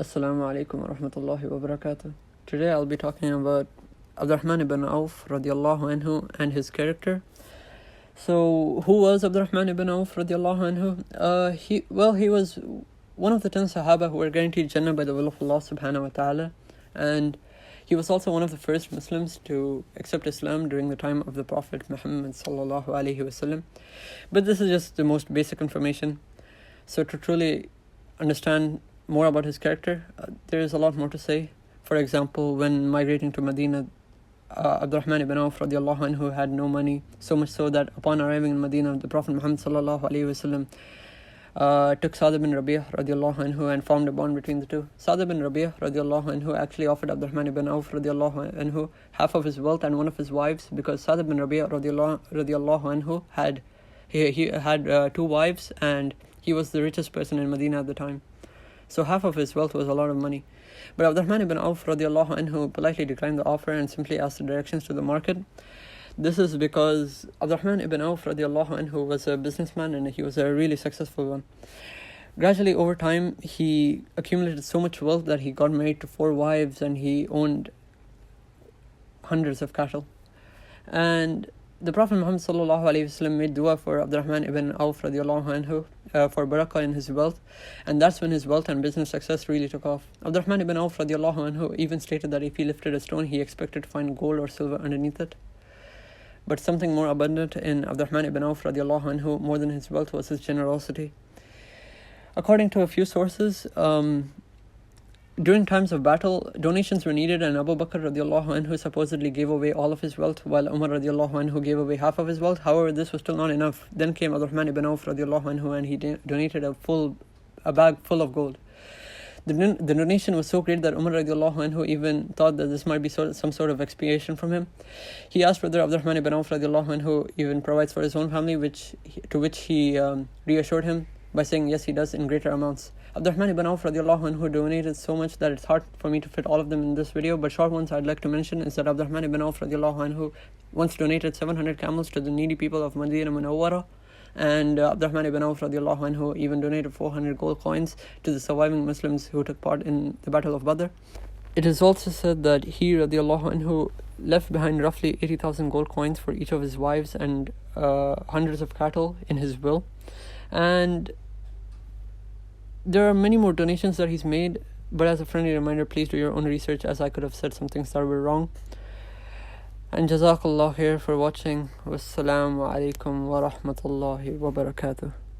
Assalamu alaikum wa rahmatullahi wa barakatuh. Today I'll be talking about Abdul Rahman bin Awf radiallahu anhu and his character. So, who was Abdul Rahman bin Awf radiallahu anhu? He was one of the 10 Sahaba who were guaranteed Jannah by the will of Allah subhanahu wa ta'ala, and he was also one of the first Muslims to accept Islam during the time of the Prophet Muhammad sallallahu alaihi wasallam. But this is just the most basic information. So to truly understand more about his character, there is a lot more to say. For example, when migrating to Medina, Abdul Rahman bin Awf radiallahu anhu had no money, so much so that upon arriving in Medina, the Prophet Muhammad sallallahu alaihi wasallam took Sa'd bin Rabi' radiallahu anhu and formed a bond between the two. Sa'd bin Rabi' radiallahu anhu actually offered Abdul Rahman bin Awf radiallahu anhu half of his wealth and one of his wives, because Sa'd bin Rabi' radiallahu anhu had two wives, and he was the richest person in Medina at the time. So half of his wealth was a lot of money. But Abdul Rahman bin Awf radiallahu anhu politely declined the offer and simply asked the directions to the market. This is because Abdul Rahman ibn Awf radiallahu anhu was a businessman, and he was a really successful one. Gradually over time, he accumulated so much wealth that he got married to 4 wives, and he owned hundreds of cattle. And the Prophet Muhammad sallallahu alaihi wasallam made dua for Abdul Rahman ibn Awf radiallahu anhu for barakah in his wealth, and that's when his wealth and business success really took off. Abdul Rahman ibn Awf radiallahu anhu even stated that if he lifted a stone, he expected to find gold or silver underneath it. But something more abundant in Abdul Rahman ibn Awf radiallahu anhu, more than his wealth, was his generosity. According to a few sources, during times of battle, donations were needed, and Abu Bakr radiallahu anhu supposedly gave away all of his wealth, while Umar radiallahu anhu gave away half of his wealth. However, this was still not enough. Then came Abdul Rahman ibn Awf radiallahu anhu, and he donated a bag full of gold. The donation was so great that Umar radiallahu anhu even thought that this might be some sort of expiation from him. He asked whether Abdul Rahman ibn Awf radiallahu anhu even provides for his own family, to which he reassured him by saying yes, he does in greater amounts. Abdul Rahman ibn Awf radiallahu anhu donated so much that it's hard for me to fit all of them in this video, but short ones I'd like to mention is that Abdul Rahman ibn Awf radiallahu anhu once donated 700 camels to the needy people of Medina Munawwara, and Abdul Rahman ibn Awf radiallahu anhu even donated 400 gold coins to the surviving Muslims who took part in the Battle of Badr. It is also said that he radiallahu anhu left behind roughly 80,000 gold coins for each of his wives and hundreds of cattle in his will. And there are many more donations that he's made, but as a friendly reminder, please do your own research, as I could have said some things that were wrong. And Jazakallah khair for watching. Wassalamu alaikum wa rahmatullahi wa barakatuh.